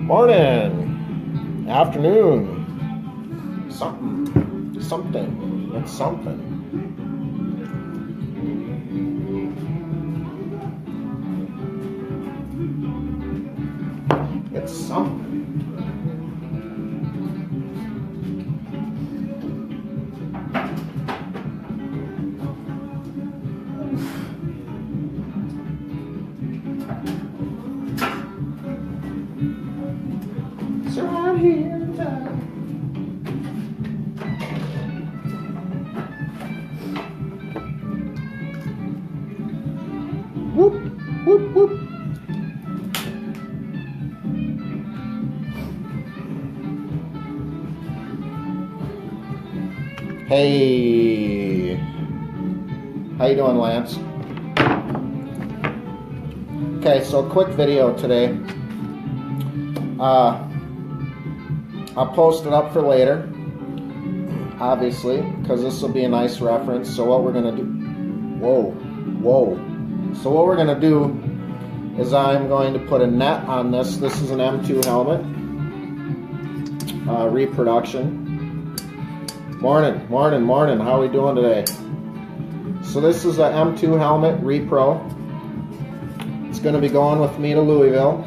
Morning, afternoon, something, it's something. It's something. It's around here in town. Whoop, whoop, whoop. Hey, how you doing, Lance? Okay, so quick video today. I'll post it up for later, obviously, because this will be a nice reference. So what we're gonna do, whoa. So what we're gonna do is I'm going to put a net on this. This is an M2 helmet, reproduction. Morning. How are we doing today? So this is a M2 helmet repro. It's going to be going with me to Louisville.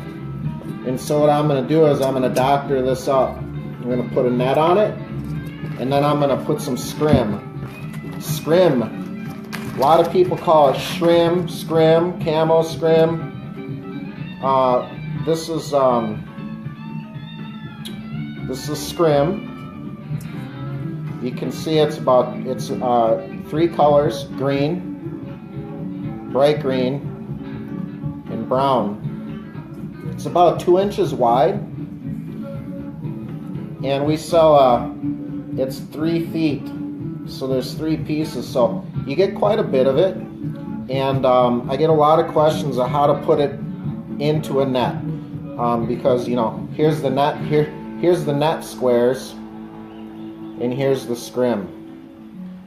And so what I'm going to do is I'm going to doctor this up. I'm going to put a net on it, and then I'm going to put some Scrim. Scrim. A lot of people call it Scrim, Camo Scrim. This is Scrim. You can see it's 3 colors: green, bright green, and brown. It's about 2 inches wide, and we sell it's 3 feet, so there's 3 pieces, so you get quite a bit of it. And I get a lot of questions on how to put it into a net, because, you know, here's the net, here's the net squares, and here's the Scrim.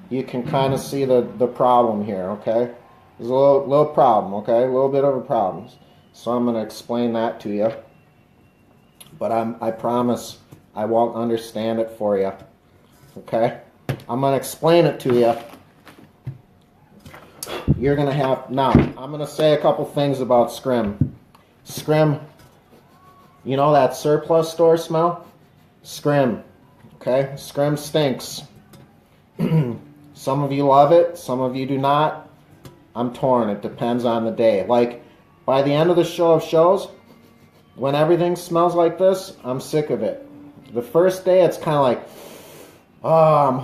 You can kind of see the problem here, okay? There's a little problem, okay? A little bit of a problem. So I'm going to explain that to you. But I promise I won't understand it for you, okay? I'm going to explain it to you. You're going to have... Now, I'm going to say a couple things about Scrim. Scrim, you know that surplus store smell? Scrim. Okay, Scrim stinks. Some of you love it, some of you do not. I'm torn. It depends on the day. Like, by the end of the show of shows, when everything smells like this, I'm sick of it. The first day, it's kind of like, oh, I'm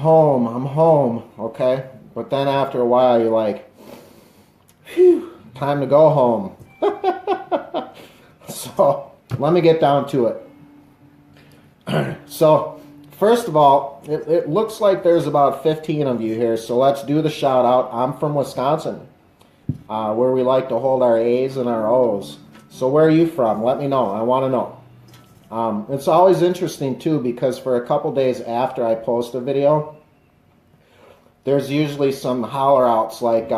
home, okay? But then after a while, you're like, phew, time to go home. So, let me get down to it. So, first of all, it looks like there's about 15 of you here, so let's do the shout out. I'm from Wisconsin, where we like to hold our A's and our O's. So where are you from? Let me know. I want to know. It's always interesting too, because for a couple days after I post a video, there's usually some holler outs like,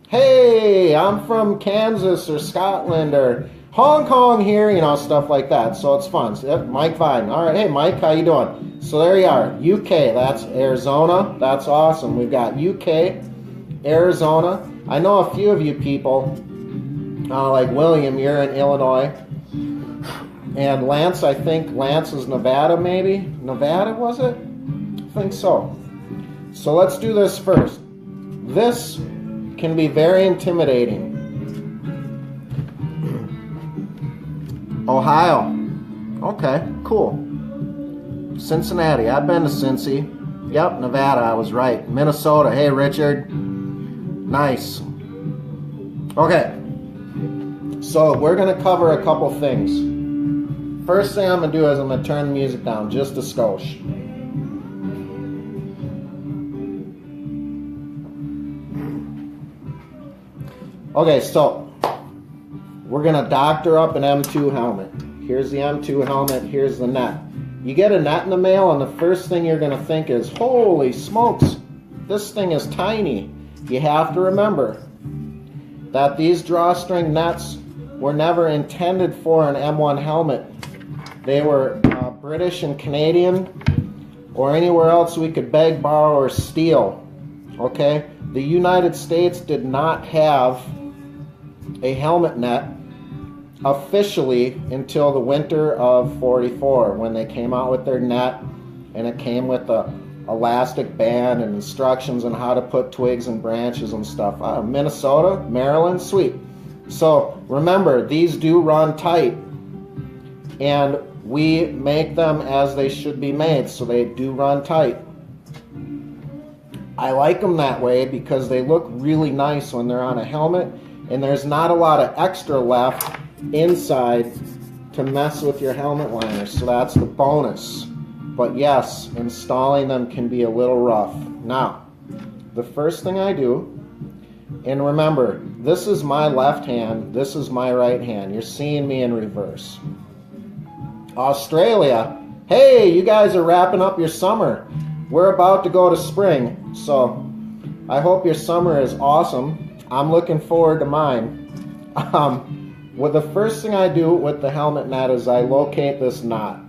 hey, I'm from Kansas or Scotland or Hong Kong here, you know, stuff like that. So it's fun. So, Mike Vine. All right, hey Mike, how you doing? So there you are. UK, that's Arizona. That's awesome. We've got UK, Arizona. I know a few of you people, like William, you're in Illinois. And Lance, I think Lance is Nevada, maybe? Nevada, was it? I think so. So let's do this first. This can be very intimidating. Ohio. Okay, cool. Cincinnati. I've been to Cincy. Yep, Nevada. I was right. Minnesota. Hey, Richard. Nice. Okay. So we're going to cover a couple things. First thing I'm going to do is I'm going to turn the music down just a skosh. Okay, so we're going to doctor up an M2 helmet. Here's the M2 helmet, here's the net. You get a net in the mail and the first thing you're going to think is, holy smokes, this thing is tiny. You have to remember that these drawstring nets were never intended for an M1 helmet. they were British and Canadian, or anywhere else we could beg, borrow, or steal. Okay? The United States did not have a helmet net officially until the winter of '44, when they came out with their net, and it came with a elastic band and instructions on how to put twigs and branches and stuff. Minnesota, Maryland, sweet. So remember, these do run tight, and we make them as they should be made, so they do run tight. I like them that way because they look really nice when they're on a helmet, and there's not a lot of extra left inside to mess with your helmet liners, so that's the bonus. But yes, installing them can be a little rough. Now, the first thing I do, and remember, this is my left hand, this is my right hand. You're seeing me in reverse. Australia, hey, you guys are wrapping up your summer. We're about to go to spring, so I hope your summer is awesome. I'm looking forward to mine. Well, the first thing I do with the helmet net is I locate this knot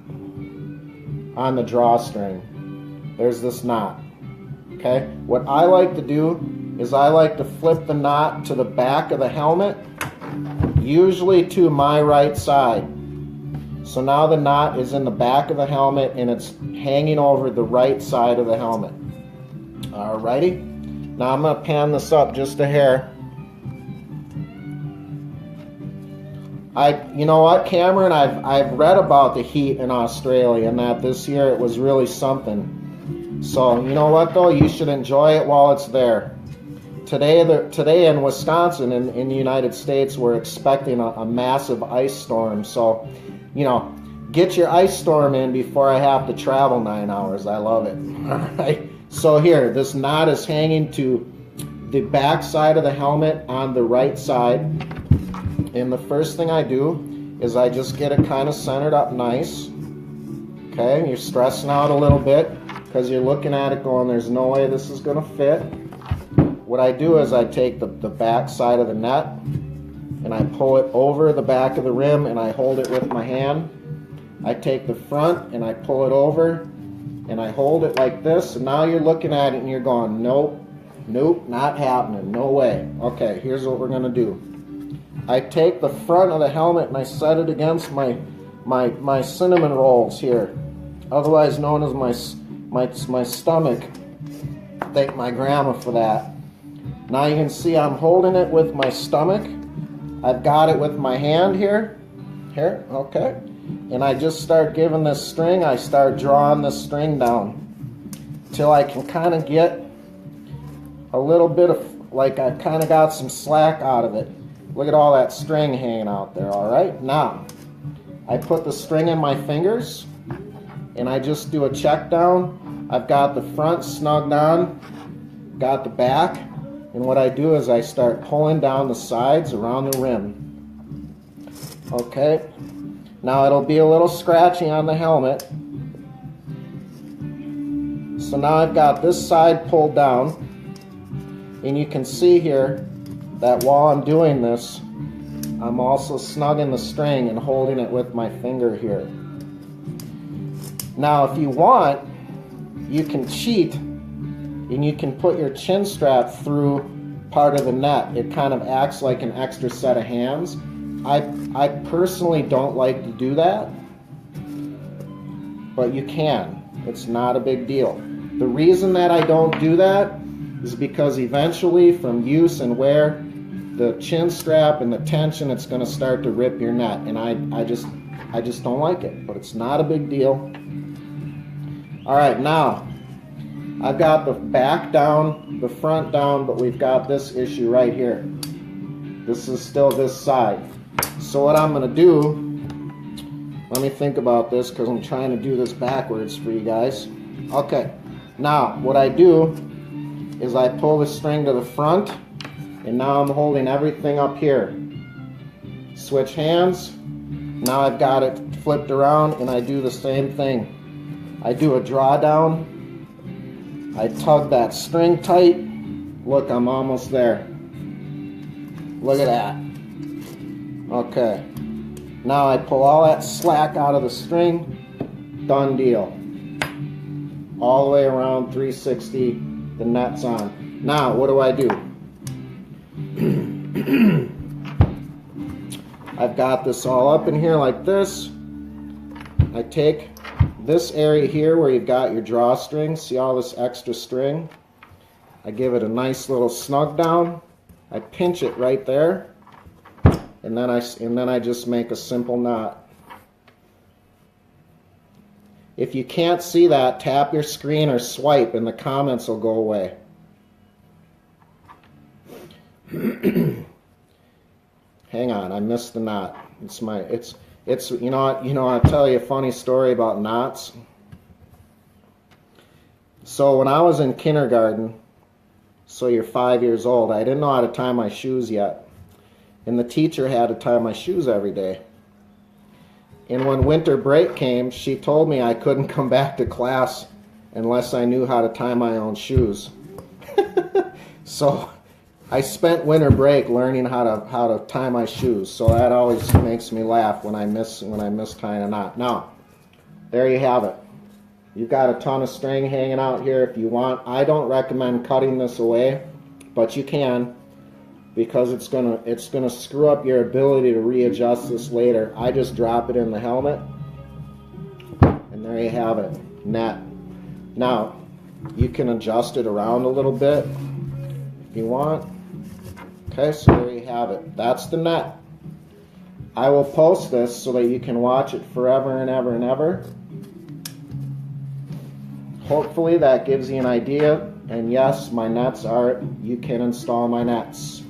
on the drawstring. There's this knot. Okay? What I like to do is I like to flip the knot to the back of the helmet, usually to my right side. So now the knot is in the back of the helmet and it's hanging over the right side of the helmet. Alrighty? Now I'm going to pan this up just a hair. You know what, Cameron? I've read about the heat in Australia and that this year it was really something. So you know what though? You should enjoy it while it's there. Today in Wisconsin, in the United States, we're expecting a massive ice storm. So, you know, get your ice storm in before I have to travel 9 hours. I love it. All right. So here, this knot is hanging to the back side of the helmet on the right side. And the first thing I do is I just get it kind of centered up nice. Okay, you're stressing out a little bit because you're looking at it going, there's no way this is going to fit. What I do is I take the back side of the net and I pull it over the back of the rim and I hold it with my hand. I take the front and I pull it over and I hold it like this, and now you're looking at it and you're going, nope, nope, not happening, no way. Okay, here's what we're going to do. I take the front of the helmet and I set it against my cinnamon rolls here, otherwise known as my stomach. Thank my grandma for that. Now you can see I'm holding it with my stomach. I've got it with my hand here, okay. And I just start giving this string, I start drawing this string down till I can kind of get a little bit of, like I kind of got some slack out of it. Look at all that string hanging out there, all right? Now, I put the string in my fingers, and I just do a check down. I've got the front snugged on, got the back, and what I do is I start pulling down the sides around the rim. Okay? Now, it'll be a little scratchy on the helmet. So now I've got this side pulled down, and you can see here that while I'm doing this, I'm also snugging the string and holding it with my finger here. Now, if you want, you can cheat and you can put your chin strap through part of the net. It kind of acts like an extra set of hands. I personally don't like to do that, but you can. It's not a big deal. The reason that I don't do that is because eventually, from use and wear, the chin strap and the tension, it's going to start to rip your net, and I just don't like it, but it's not a big deal. All right, now I've got the back down, the front down, but we've got this issue right here. This is still this side. So what I'm going to do, let me think about this because I'm trying to do this backwards for you guys. Okay, now what I do is I pull the string to the front, and now I'm holding everything up here. Switch hands. Now I've got it flipped around and I do the same thing. I do a drawdown. I tug that string tight. Look, I'm almost there. Look at that. Okay. Now I pull all that slack out of the string. Done deal. All the way around 360, the net's on. Now, what do? I've got this all up in here like this. I take this area here where you've got your drawstring. See all this extra string? I give it a nice little snug down. I pinch it right there. And then I just make a simple knot. If you can't see that, tap your screen or swipe and the comments will go away. Hang on, I missed the knot. It's you know I'll tell you a funny story about knots. So when I was in kindergarten, so you're 5 years old, I didn't know how to tie my shoes yet. And the teacher had to tie my shoes every day. And when winter break came, she told me I couldn't come back to class unless I knew how to tie my own shoes. So I spent winter break learning how to tie my shoes. So that always makes me laugh when I miss tying a knot. Now, there you have it. You've got a ton of string hanging out here if you want. I don't recommend cutting this away, but you can, because it's gonna screw up your ability to readjust this later. I just drop it in the helmet, and there you have it, net. Now, you can adjust it around a little bit if you want. Okay, so there you have it. That's the net. I will post this so that you can watch it forever and ever and ever. Hopefully that gives you an idea. And yes, my nets you can install my nets.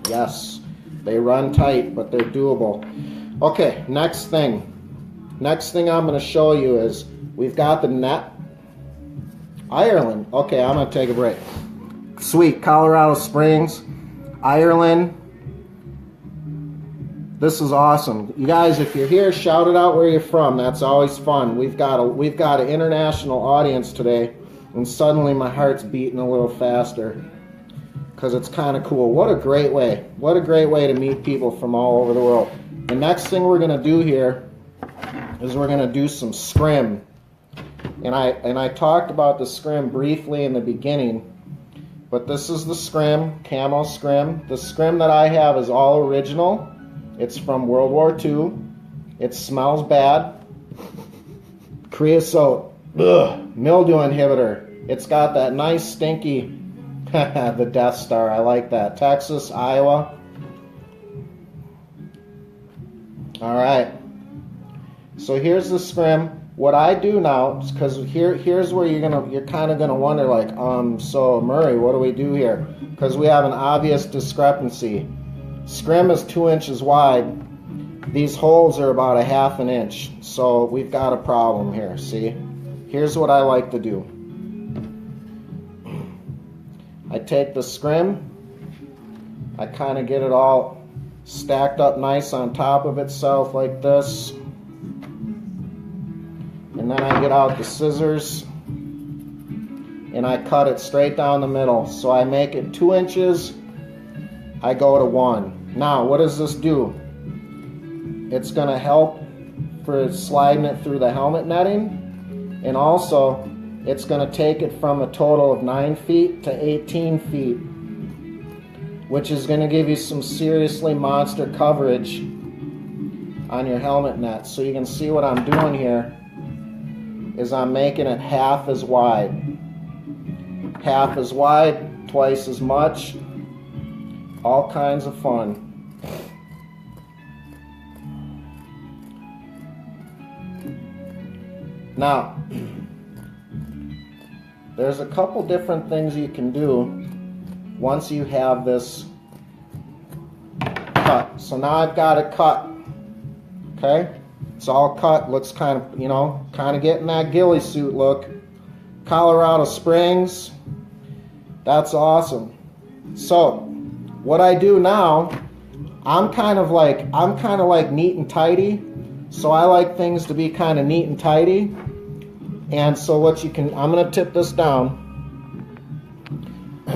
Yes, they run tight, but they're doable. Okay, next thing. Next thing I'm going to show you is we've got the net. Ireland. Okay, I'm going to take a break. Sweet, Colorado Springs, Ireland. This is awesome. You guys, if you're here, shout it out where you're from. That's always fun. We've got an international audience today, and suddenly my heart's beating a little faster because it's kind of cool. What a great way. What a great way to meet people from all over the world. The next thing we're going to do here is we're going to do some scrim. And I talked about the scrim briefly in the beginning, but this is the scrim, Camo scrim. The scrim that I have is all original. It's from World War II. It smells bad. Creosote, mildew inhibitor. It's got that nice stinky, the Death Star, I like that. Texas, Iowa. All right. So here's the scrim. What I do now, because here's where you're kind of gonna wonder, like, so Murray, what do we do here? Because we have an obvious discrepancy. Scrim is 2 inches wide. These holes are about 1/2 inch. So we've got a problem here, see? Here's what I like to do. I take the scrim, I kind of get it all stacked up nice on top of itself like this. And then I get out the scissors and I cut it straight down the middle. So I make it 2 inches, I go to 1. Now, what does this do? It's going to help for sliding it through the helmet netting, and also it's going to take it from a total of 9 feet to 18 feet, which is going to give you some seriously monster coverage on your helmet net. So you can see what I'm doing here is I'm making it half as wide. Half as wide, twice as much. All kinds of fun. Now, there's a couple different things you can do once you have this cut. So now I've got it cut. Okay? It's all cut. Looks kind of, kind of getting that ghillie suit look. Colorado Springs. That's awesome. So, what I do now, I'm kind of like neat and tidy. So I like things to be kind of neat and tidy. And so I'm going to tip this down.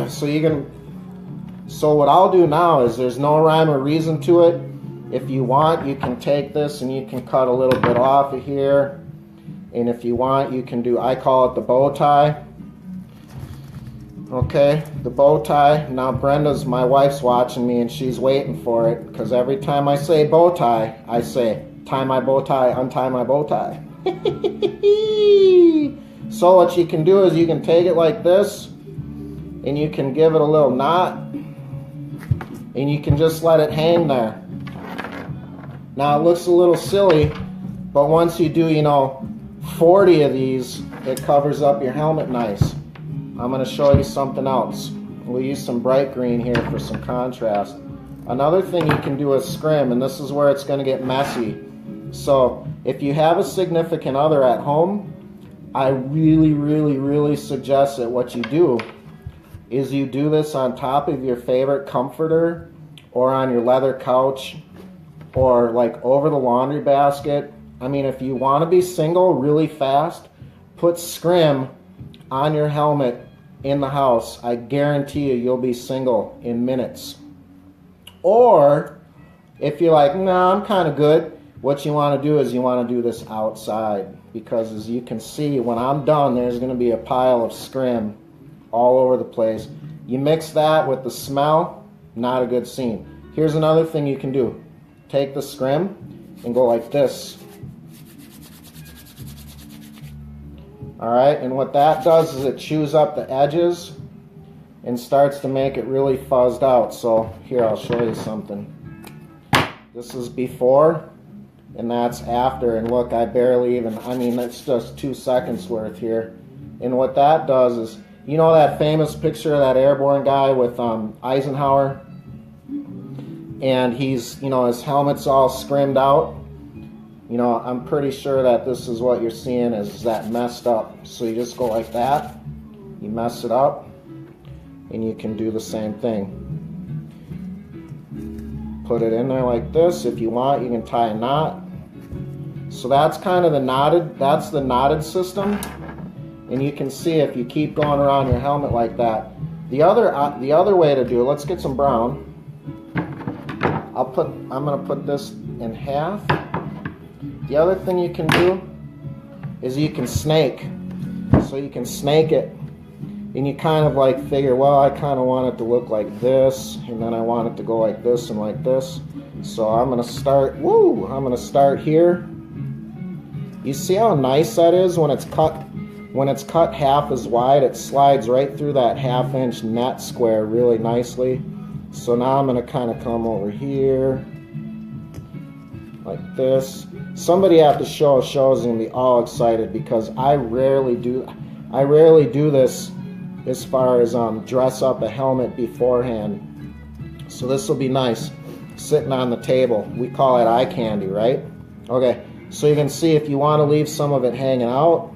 So what I'll do now is, there's no rhyme or reason to it. If you want, you can take this and you can cut a little bit off of here. And if you want, you can do, I call it the bow tie. Okay, the bow tie. Now Brenda's, my wife's watching me and she's waiting for it, because every time I say bow tie, I say, tie my bow tie, untie my bow tie. So what you can do is you can take it like this and you can give it a little knot and you can just let it hang there. Now it looks a little silly, but once you do, 40 of these, it covers up your helmet nice. I'm going to show you something else. We'll use some bright green here for some contrast. Another thing you can do is scrim, and this is where it's going to get messy. So if you have a significant other at home, I really, really, really suggest that what you do is you do this on top of your favorite comforter or on your leather couch or like over the laundry basket. I mean, if you want to be single really fast, put scrim on your helmet in the house. I guarantee you'll be single in minutes. Or if you're like, nah, I'm kind of good, what you want to do is you want to do this outside, because as you can see, when I'm done, there's going to be a pile of scrim all over the place. You mix that with the smell, not a good scene. Here's another thing you can do. Take the scrim and go like this. Alright, and what that does is it chews up the edges and starts to make it really fuzzed out. So here, I'll show you something. This is before and that's after, and look, I barely even, it's just 2 seconds worth here. And what that does is, that famous picture of that airborne guy with Eisenhower, and he's, his helmet's all scrimmed out. I'm pretty sure that this is what you're seeing is that messed up. So you just go like that, you mess it up, and you can do the same thing. Put it in there like this. If you want, you can tie a knot. So that's kind of the knotted system. And you can see if you keep going around your helmet like that. The other way to do it, let's get some brown. I'm gonna put this in half. The other thing you can do is you can snake. So you can snake it, and you kind of like figure, well, I kind of want it to look like this, and then I want it to go like this and like this. So I'm gonna start here. You see how nice that is when it's cut? When it's cut half as wide, it slides right through that ½ net square really nicely. So now I'm gonna kind of come over here like this. Somebody at the show is gonna be all excited, because I rarely do this as far as dress up a helmet beforehand. So this will be nice sitting on the table. We call it eye candy, right? Okay, so you can see if you want to leave some of it hanging out,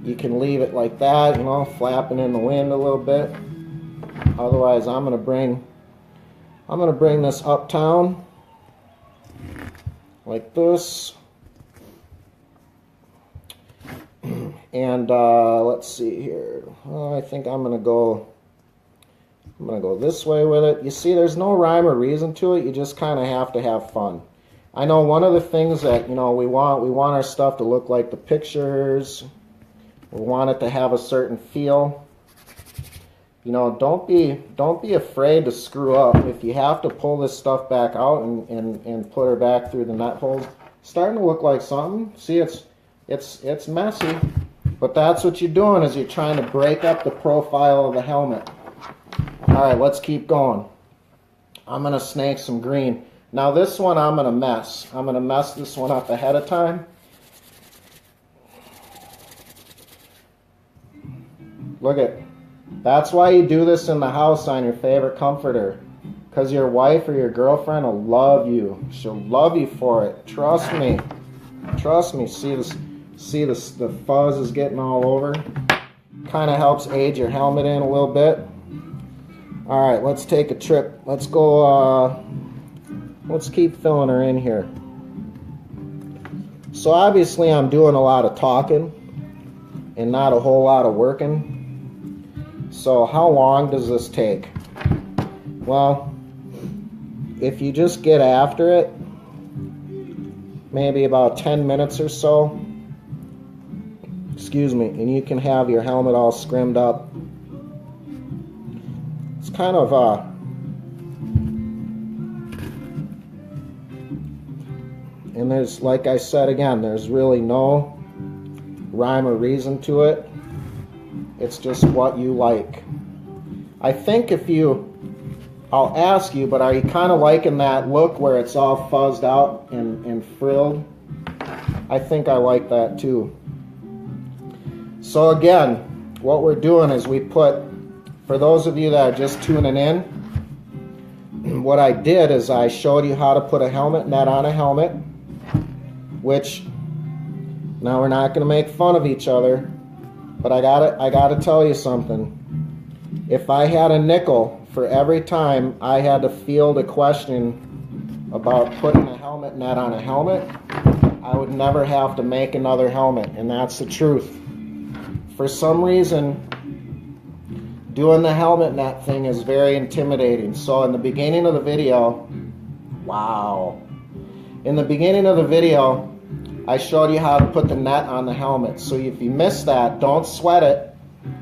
you can leave it like that, flapping in the wind a little bit. Otherwise, I'm gonna bring this uptown like this. And let's see here. I think I'm gonna go this way with it. You see, there's no rhyme or reason to it. You just kind of have to have fun. I know one of the things that we want our stuff to look like the pictures. We want it to have a certain feel. Don't be afraid to screw up. If you have to pull this stuff back out and put her back through the nut holes, it's starting to look like something. See, it's messy, but that's what you're doing, is you're trying to break up the profile of the helmet. All right, let's keep going. I'm gonna snake some green. Now this one I'm gonna mess. I'm gonna mess this one up ahead of time. Look at. That's why you do this in the house on your favorite comforter, because your wife or your girlfriend will love you. She'll love you for it. Trust me. Trust me. See this? The fuzz is getting all over. Kind of helps age your helmet in a little bit. All right, let's take a trip. Let's go. Let's keep filling her in here. So obviously I'm doing a lot of talking and not a whole lot of working. So how long does this take? Well, if you just get after it, maybe about 10 minutes or so, excuse me, and you can have your helmet all scrimmed up. It's kind of and there's, like I said again, there's really no rhyme or reason to it. It's just what you like. I think I'll ask you, but are you kind of liking that look where it's all fuzzed out and frilled? I think I like that too. So again, what we're doing is we put, for those of you that are just tuning in, what I did is I showed you how to put a helmet net on a helmet, which, now we're not going to make fun of each other, but I gotta tell you something. If I had a nickel for every time I had to field a question about putting a helmet net on a helmet, I would never have to make another helmet, and that's the truth. For some reason, doing the helmet net thing is very intimidating. So in the beginning of the video, in the beginning of the video, I showed you how to put the net on the helmet. So if you missed that, don't sweat it.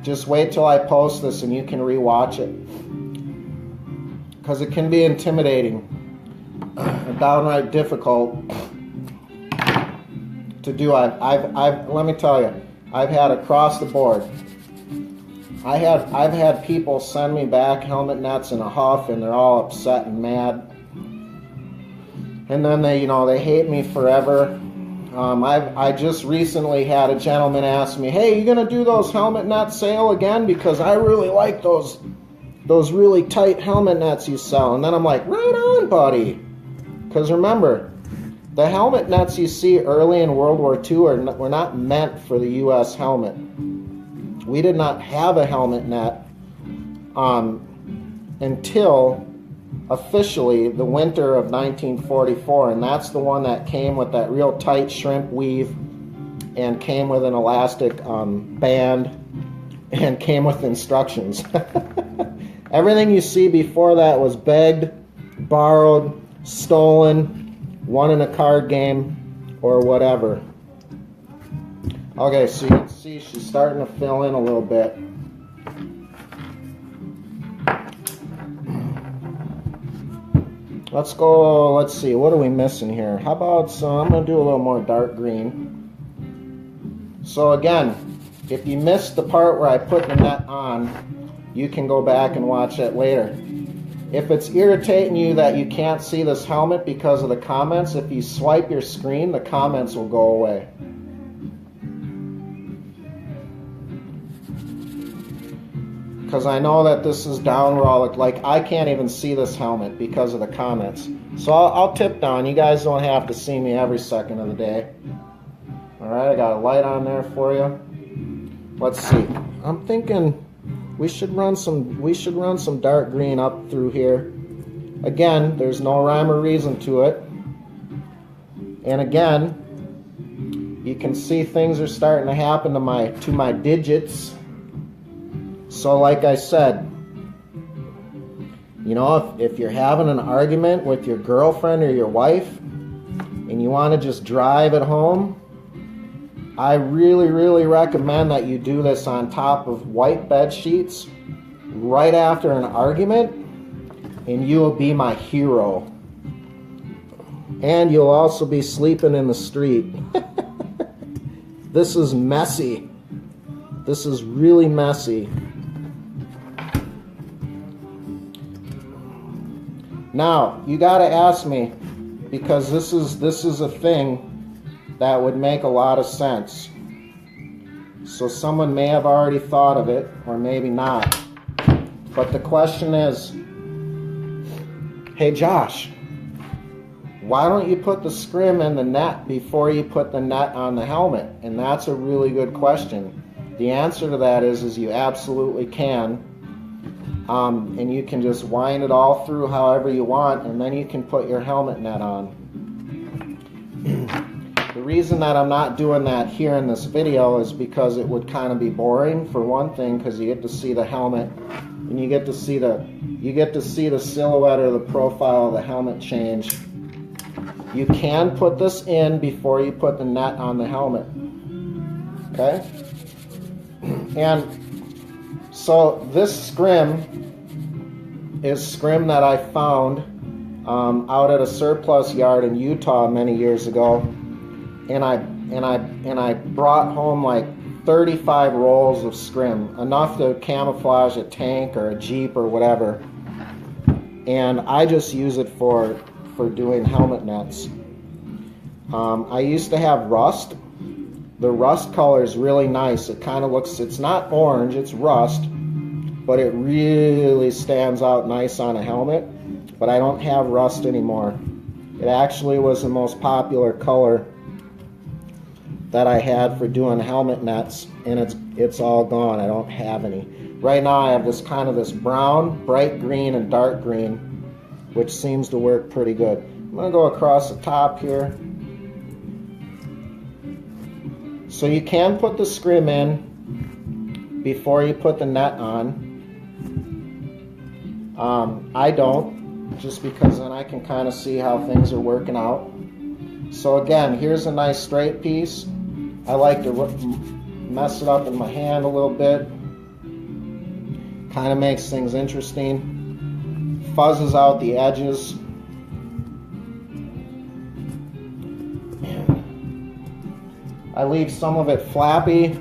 Just wait till I post this and you can rewatch it. Because it can be intimidating and downright difficult to do. Let me tell you, I've had across the board. I've had people send me back helmet nets in a huff, and they're all upset and mad. And then they hate me forever. I just recently had a gentleman ask me, "Hey, you gonna do those helmet net sale again? Because I really like those really tight helmet nets you sell." And then I'm like, "Right on, buddy." Because remember, the helmet nets you see early in World War II were not meant for the U.S. helmet. We did not have a helmet net until officially the winter of 1944, and that's the one that came with that real tight shrimp weave and came with an elastic band and came with instructions. Everything you see before that was begged, borrowed, stolen, won in a card game, or whatever. Okay, so you can see she's starting to fill in a little bit. Let's go, let's see, what are we missing here? How about I'm going to do a little more dark green. So again, if you missed the part where I put the net on, you can go back and watch it later. If it's irritating you that you can't see this helmet because of the comments, if you swipe your screen, the comments will go away. Because I know that this is down where all like I can't even see this helmet because of the comments. So I'll tip down. You guys don't have to see me every second of the day. All right, I got a light on there for you. Let's see. I'm thinking we should run some dark green up through here. Again, there's no rhyme or reason to it. And again, you can see things are starting to happen to my digits. So like I said, if you're having an argument with your girlfriend or your wife and you want to just drive it home, I really, really recommend that you do this on top of white bed sheets right after an argument, and you will be my hero. And you'll also be sleeping in the street. This is messy. This is really messy. Now, you got to ask me, because this is a thing that would make a lot of sense. So someone may have already thought of it, or maybe not. But the question is, hey Josh, why don't you put the scrim in the net before you put the net on the helmet? And that's a really good question. The answer to that is you absolutely can. And you can just wind it all through however you want, and then you can put your helmet net on. The reason that I'm not doing that here in this video is because it would kind of be boring, for one thing, because you get to see the helmet and you get to see the silhouette or the profile of the helmet change. You can put this in before you put the net on the helmet. Okay? And so this Scrim is Scrim that I found out at a surplus yard in Utah many years ago, and I brought home like 35 rolls of Scrim, enough to camouflage a tank or a Jeep or whatever. And I just use it for doing helmet nets. I used to have rust. The rust color is really nice. It kind of looks, it's not orange, it's rust, but it really stands out nice on a helmet. But I don't have rust anymore. It actually was the most popular color that I had for doing helmet nets, and it's all gone. I don't have any. Right now I have this kind of this brown, bright green, and dark green, which seems to work pretty good. I'm gonna go across the top here. So you can put the Scrim in before you put the net on. I don't, just because then I can kind of see how things are working out. So again, here's a nice straight piece. I like to mess it up in my hand a little bit. Kind of makes things interesting. Fuzzes out the edges. I leave some of it flappy.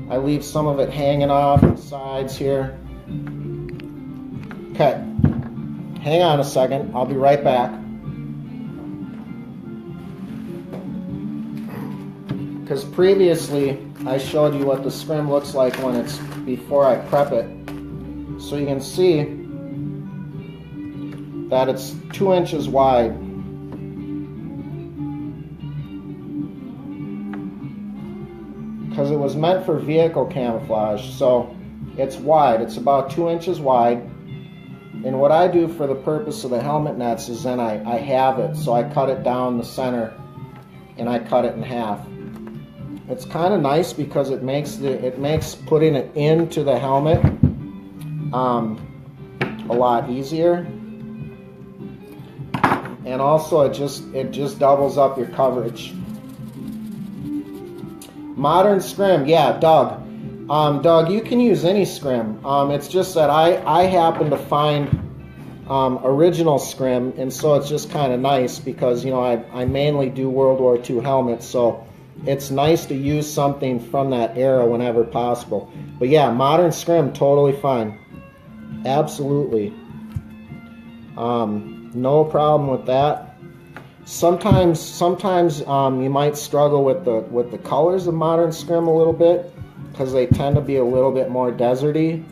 I leave some of it hanging off the sides here. Okay, hang on a second. I'll be right back. Because previously I showed you what the Scrim looks like when it's before I prep it. So you can see that it's 2 inches wide. Because it was meant for vehicle camouflage, so it's wide. It's about 2 inches wide. And what I do for the purpose of the helmet nets is then I have it, so I cut it down the center and I cut it in half. It's kind of nice because it makes putting it into the helmet a lot easier, and also it just doubles up your coverage. Modern Scrim, yeah, Doug. Doug, you can use any Scrim. It's just that I happen to find original Scrim, and so it's just kind of nice because, you know, I mainly do World War II helmets, so it's nice to use something from that era whenever possible. But yeah, modern Scrim, totally fine. Absolutely. No problem with that. Sometimes you might struggle with the colors of modern Scrim a little bit because they tend to be a little bit more deserty,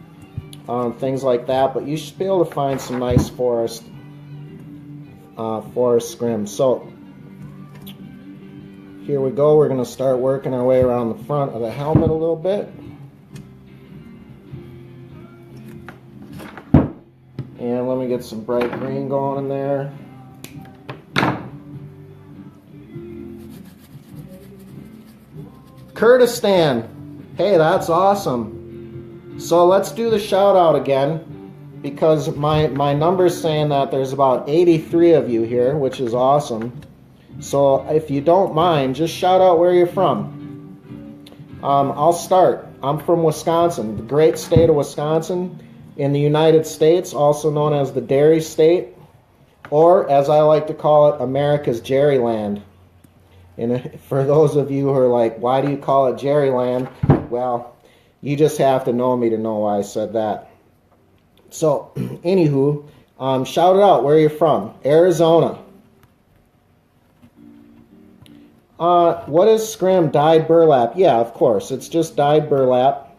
things like that. But you should be able to find some nice forest Scrim. So here we go. We're going to start working our way around the front of the helmet a little bit. And let me get some bright green going in there. Kurdistan. Hey, that's awesome. So let's do the shout out again, because my number's saying that there's about 83 of you here, which is awesome. So if you don't mind, just shout out where you're from. I'll start. I'm from Wisconsin, the great state of Wisconsin in the United States, also known as the Dairy State, or as I like to call it, America's Jerryland. And for those of you who are like, why do you call it Jerryland? Well, you just have to know me to know why I said that. So, anywho, shout it out where you're from. Arizona. What is Scrim? Dyed burlap? Yeah, of course. It's just dyed burlap.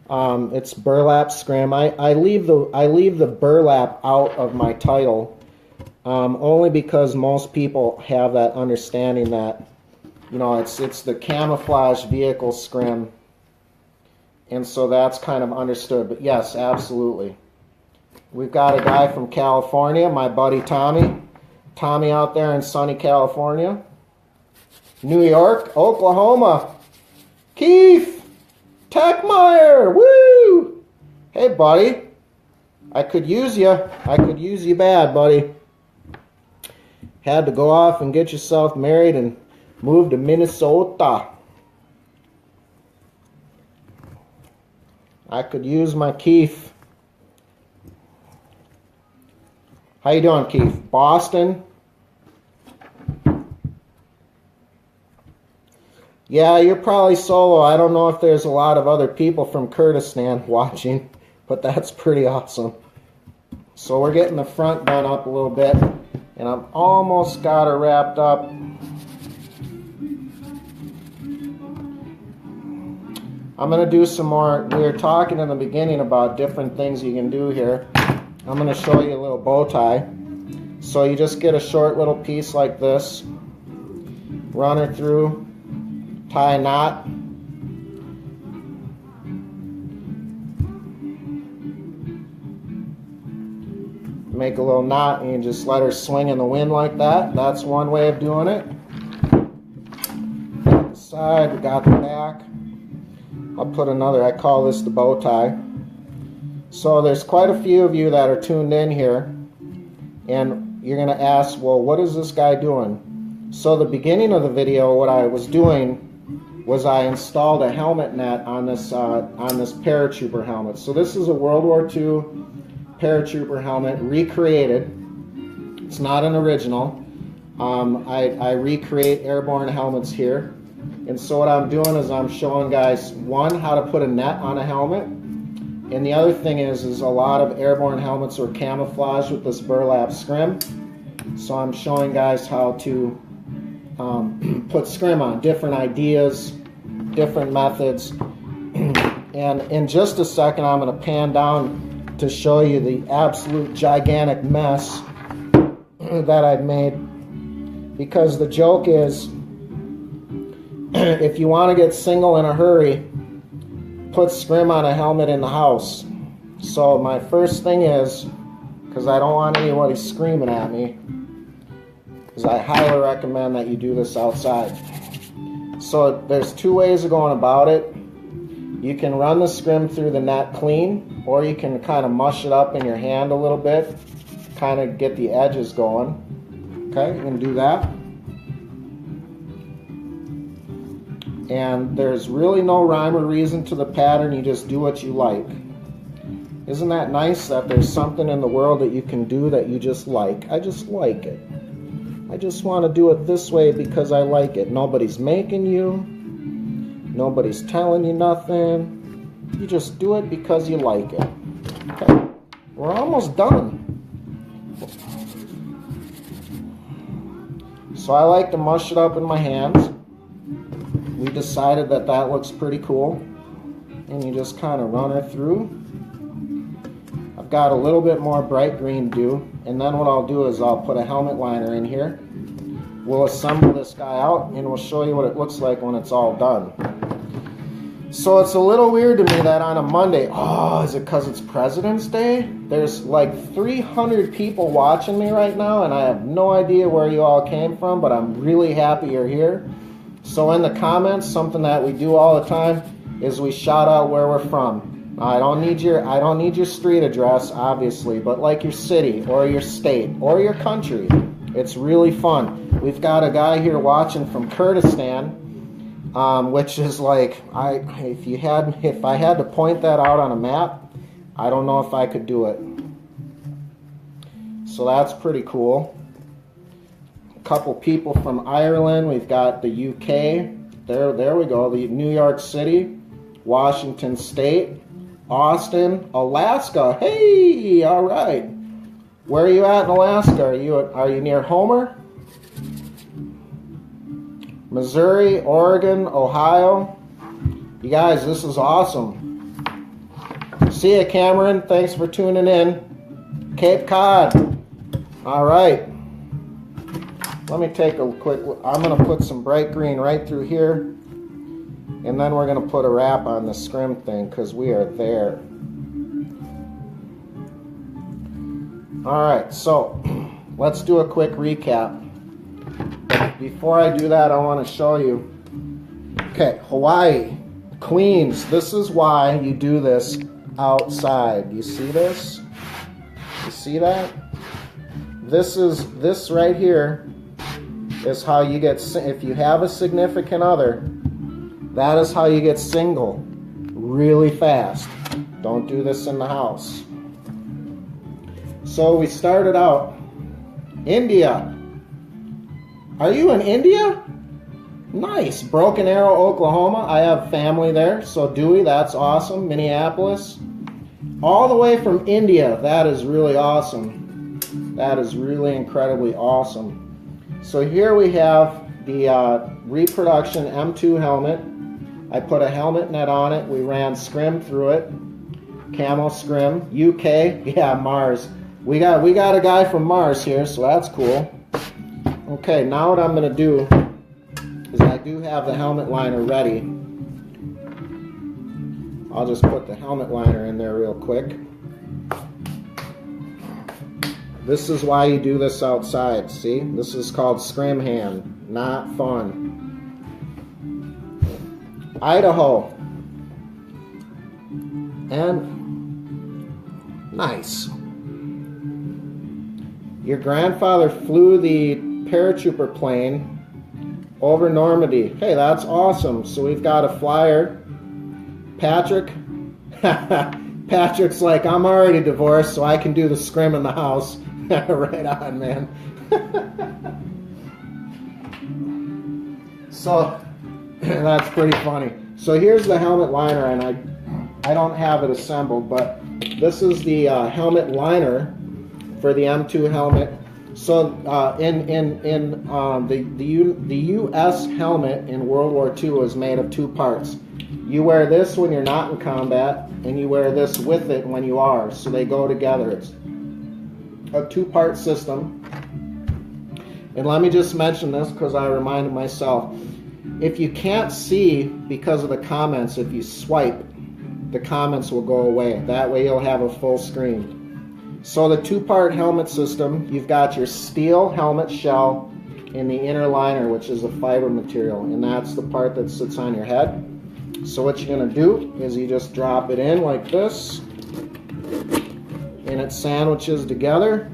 It's burlap Scrim. I leave the burlap out of my title, only because most people have that understanding that, you know, it's the camouflage vehicle Scrim, and so that's kind of understood. But yes, absolutely. We've got a guy from California, my buddy Tommy. Tommy out there in sunny California. New York, Oklahoma. Keith Techmeyer, woo! Hey, buddy. I could use you. I could use you bad, buddy. Had to go off and get yourself married and move to Minnesota. I could use my Keith. How you doing, Keith? Boston? Yeah, you're probably solo. I don't know if there's a lot of other people from Kurdistan watching, but that's pretty awesome. So we're getting the front done up a little bit, and I've almost got her wrapped up. I'm going to do some more. We were talking in the beginning about different things you can do here. I'm going to show you a little bow tie. So you just get a short little piece like this, run her through, tie a knot. Make a little knot and you just let her swing in the wind like that. That's one way of doing it. Got the side, we got the back. I'll put another, I call this the bow tie. So there's quite a few of you that are tuned in here, and you're going to ask, well, what is this guy doing? So the beginning of the video, what I was doing was I installed a helmet net on this paratrooper helmet. So this is a World War II paratrooper helmet, recreated. It's not an original. I recreate airborne helmets here. And so what I'm doing is I'm showing guys, one, how to put a net on a helmet. And the other thing is a lot of airborne helmets are camouflaged with this burlap scrim. So I'm showing guys how to put scrim on, different ideas, different methods. And in just a second, I'm going to pan down to show you the absolute gigantic mess that I've made. Because the joke is, if you want to get single in a hurry, put scrim on a helmet in the house. So my first thing is, because I don't want anybody screaming at me, is I highly recommend that you do this outside. So there's two ways of going about it. You can run the scrim through the net clean, or you can kind of mush it up in your hand a little bit, kind of get the edges going. Okay, you can do that. And there's really no rhyme or reason to the pattern, you just do what you like. Isn't that nice that there's something in the world that you can do that you just like? I just like it. I just want to do it this way because I like it. Nobody's making you. Nobody's telling you nothing. You just do it because you like it. Okay, we're almost done. So I like to mush it up in my hands. We decided that that looks pretty cool. And you just kind of run her through. I've got a little bit more bright green to do. And then what I'll do is I'll put a helmet liner in here. We'll assemble this guy out and we'll show you what it looks like when it's all done. So it's a little weird to me that on a Monday, oh, is it because it's President's Day? There's like 300 people watching me right now and I have no idea where you all came from, but I'm really happy you're here. So in the comments, something that we do all the time is we shout out where we're from. I don't need your street address, obviously, but like your city or your state or your country. It's really fun. We've got a guy here watching from Kurdistan, which is like, if I had to point that out on a map, I don't know if I could do it. So that's pretty cool. Couple people from Ireland. We've got the UK. There we go. The New York City, Washington State, Austin, Alaska. Hey, all right. Where are you at in Alaska? Are you near Homer? Missouri, Oregon, Ohio. You guys, this is awesome. See ya, Cameron. Thanks for tuning in. Cape Cod. All right. Let me take a quick look. I'm going to put some bright green right through here. And then we're going to put a wrap on the scrim thing because we are there. Alright, so let's do a quick recap. But before I do that, I want to show you. Okay, Hawaii, Queens, this is why you do this outside. You see this? You see that? This right here is how you get, if you have a significant other, that is how you get single really fast. Don't do this in the house. So we started out, India. Are you in India? Nice. Broken Arrow, Oklahoma. I have family there. So Dewey, that's awesome. Minneapolis. All the way from India. That is really awesome. That is really incredibly awesome. So here we have the reproduction M2 helmet. I put a helmet net on it. We ran Scrim through it. Camo Scrim. UK. Yeah, Mars. We got a guy from Mars here, so that's cool. Okay, now what I'm going to do is I do have the helmet liner ready. I'll just put the helmet liner in there real quick. This is why you do this outside, see? This is called scrim hand, not fun. Idaho. And nice. Your grandfather flew the paratrooper plane over Normandy. Hey, that's awesome. So we've got a flyer. Patrick. Patrick's like, I'm already divorced, so I can do the scrim in the house. Right on, man. So that's pretty funny. So here's the helmet liner, and I don't have it assembled, but this is the helmet liner for the M2 helmet. So the U.S. helmet in World War II was made of two parts. You wear this when you're not in combat, and you wear this with it when you are. So they go together. It's a two-part system. And let me just mention this because I reminded myself. If you can't see because of the comments, if you swipe, the comments will go away. That way you'll have a full screen. So the two-part helmet system, you've got your steel helmet shell in the inner liner, which is a fiber material, and that's the part that sits on your head. So what you're going to do is you just drop it in like this, and it sandwiches together.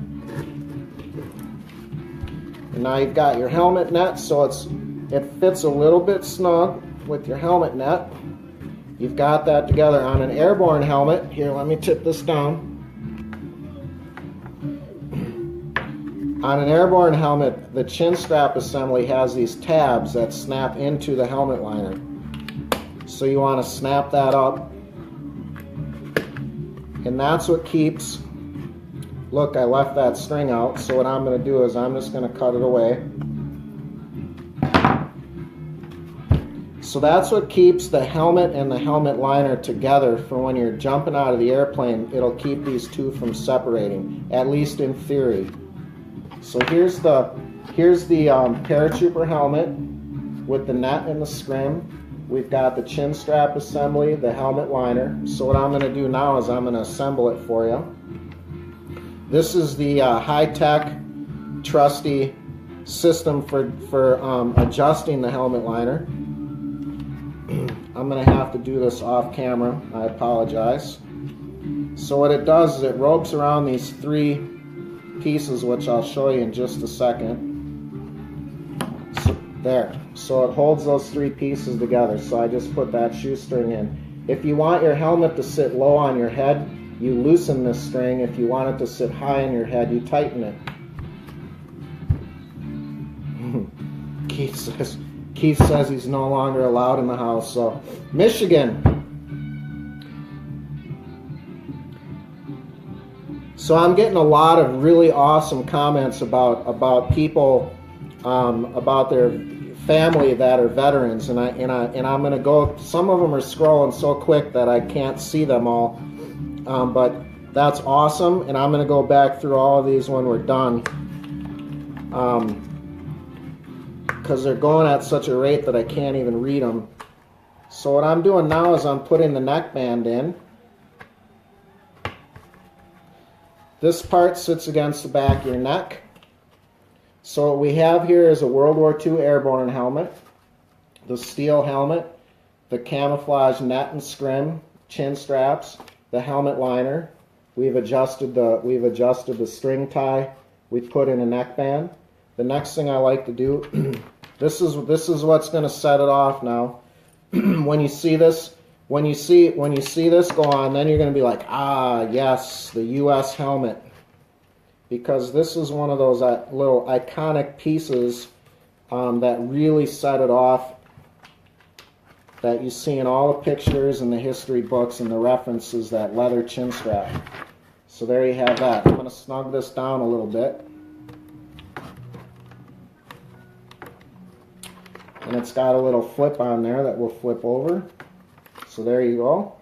And now you've got your helmet net, so it fits a little bit snug with your helmet net. You've got that together. On an airborne helmet, here, let me tip this down. On an airborne helmet, the chin strap assembly has these tabs that snap into the helmet liner. So you want to snap that up. And that's what keeps, look, I left that string out, so what I'm going to do is I'm just going to cut it away. So that's what keeps the helmet and the helmet liner together for when you're jumping out of the airplane. It'll keep these two from separating, at least in theory. So here's the paratrooper helmet with the net and the scrim. We've got the chin strap assembly, the helmet liner. So what I'm going to do now is I'm going to assemble it for you. This is the high-tech, trusty system for adjusting the helmet liner. I'm going to have to do this off camera. I apologize. So what it does is it ropes around these three pieces, which I'll show you in just a second. So, there. So it holds those three pieces together. So I just put that shoestring in. If you want your helmet to sit low on your head, you loosen this string. If you want it to sit high on your head, you tighten it. Keith says he's no longer allowed in the house. So Michigan. So I'm getting a lot of really awesome comments about people about their family that are veterans, and I'm going to go. Some of them are scrolling so quick that I can't see them all, but that's awesome. And I'm going to go back through all of these when we're done, because they're going at such a rate that I can't even read them. So what I'm doing now is I'm putting the neckband in. This part sits against the back of your neck. So what we have here is a World War II airborne helmet, the steel helmet, the camouflage net and scrim, chin straps, the helmet liner. We've adjusted the string tie. We've put in a neckband. The next thing I like to do, this is what's going to set it off now. When you see this go on, then you're going to be like, ah, yes, the U.S. helmet, because this is one of those little iconic pieces that really set it off, that you see in all the pictures and the history books and the references, that leather chin strap. So there you have that. I'm going to snug this down a little bit. And it's got a little flip on there that will flip over. So there you go.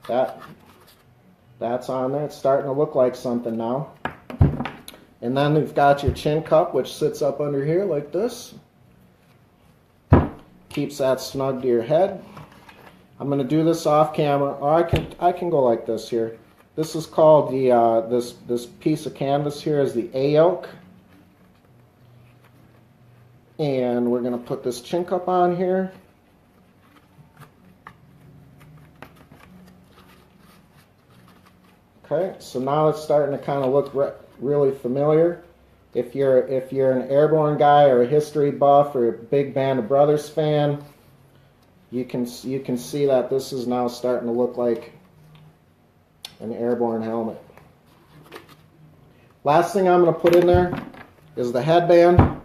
That's on there. It's starting to look like something now. And then you've got your chin cup, which sits up under here like this. Keeps that snug to your head. I'm going to do this off camera, or I can go like this here. This is called the this piece of canvas here is the A-yoke. And we're going to put this chin cup on here. Okay, so now it's starting to kind of look really familiar. If you're an airborne guy or a history buff or a big Band of Brothers fan, you can see that this is now starting to look like an airborne helmet. Last thing I'm going to put in there is the headband.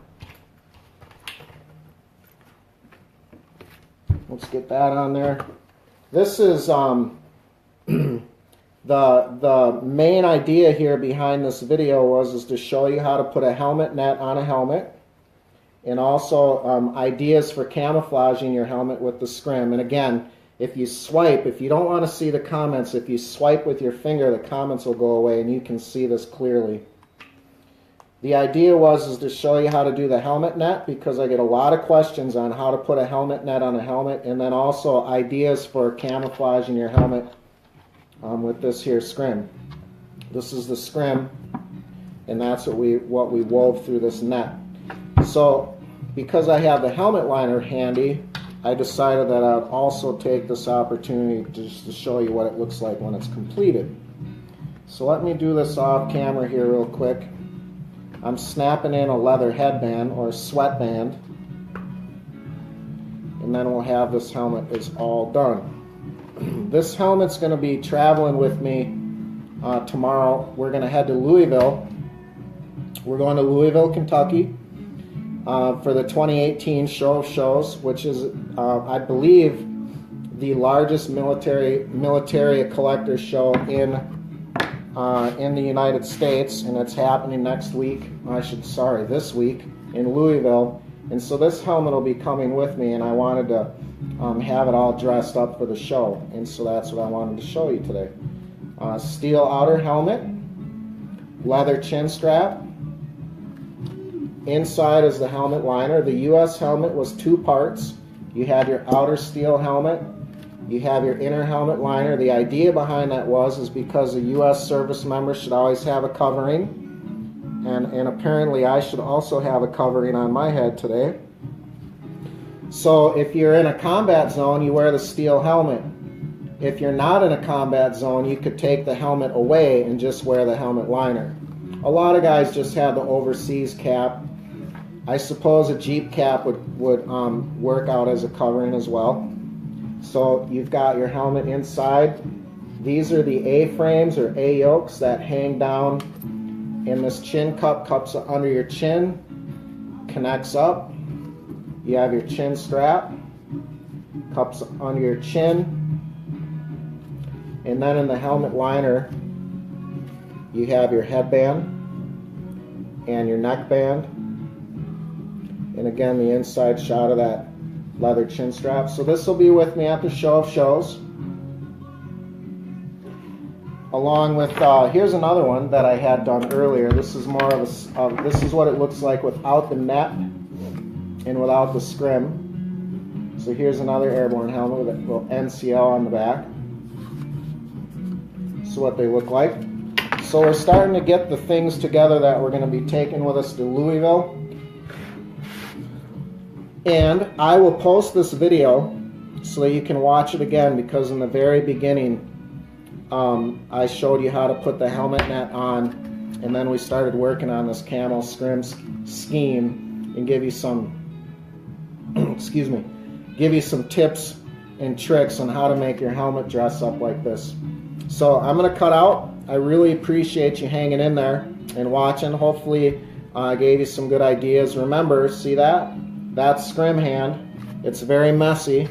Let's get that on there. This is the main idea here behind this video is to show you how to put a helmet net on a helmet, and also ideas for camouflaging your helmet with the Scrim. And again, if you swipe, if you don't want to see the comments, if you swipe with your finger, the comments will go away and you can see this clearly. The idea is to show you how to do the helmet net, because I get a lot of questions on how to put a helmet net on a helmet, and then also ideas for camouflaging your helmet with this here Scrim. This is the Scrim, and that's what we wove through this net. So because I have the helmet liner handy, I decided that I'd also take this opportunity just to show you what it looks like when it's completed. So let me do this off camera here real quick. I'm snapping in a leather headband or a sweatband, and then we'll have this helmet is all done. This helmet's going to be traveling with me tomorrow. We're going to head to Louisville. We're going to Louisville, Kentucky for the 2018 Show of Shows, which is, I believe, the largest military collector show in the United States, and it's happening next week. This week in Louisville. And so this helmet will be coming with me, and I wanted to have it all dressed up for the show, and so that's what I wanted to show you today. Steel outer helmet, leather chin strap. Inside is the helmet liner. The U.S. helmet was two parts. You had your outer steel helmet, you have your inner helmet liner. The idea behind that is because a U.S. service member should always have a covering, and apparently I should also have a covering on my head today. So if you're in a combat zone, you wear the steel helmet. If you're not in a combat zone, you could take the helmet away and just wear the helmet liner. A lot of guys just have the overseas cap. I suppose a Jeep cap would work out as a covering as well. So you've got your helmet inside. These are the A-frames or A-yokes that hang down in this chin cup, cups under your chin, connects up. You have your chin strap, cups under your chin, and then in the helmet liner you have your headband and your neckband, and again the inside shot of that leather chin strap. So this will be with me at the Show of Shows, along with here's another one that I had done earlier. This is more of this is what it looks like without the net and without the Scrim. So here's another airborne helmet with a little NCL on the back. So what they look like. So we're starting to get the things together that we're going to be taking with us to Louisville. And I will post this video so that you can watch it again, because in the very beginning I showed you how to put the helmet net on, and then we started working on this Camo Scrim scheme and give you some excuse me, give you some tips and tricks on how to make your helmet dress up like this. So I'm going to cut out. I really appreciate you hanging in there and watching. Hopefully I gave you some good ideas. Remember, see that? That's Scrim hand. It's very messy.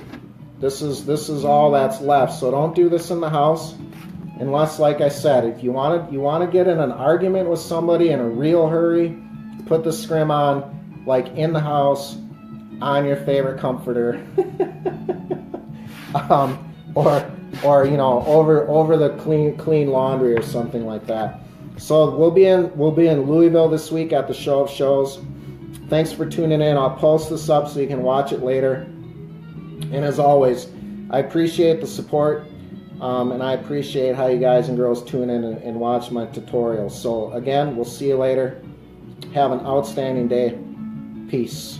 This is all that's left. So don't do this in the house unless, like I said, if you want to get in an argument with somebody in a real hurry, put the Scrim on like in the house on your favorite comforter. or you know, over the clean laundry or something like that. So we'll be in Louisville this week at the Show of Shows. Thanks for tuning in. I'll post this up so you can watch it later. And as always, I appreciate the support, and I appreciate how you guys and girls tune in and watch my tutorials. So again, we'll see you later. Have an outstanding day. Peace.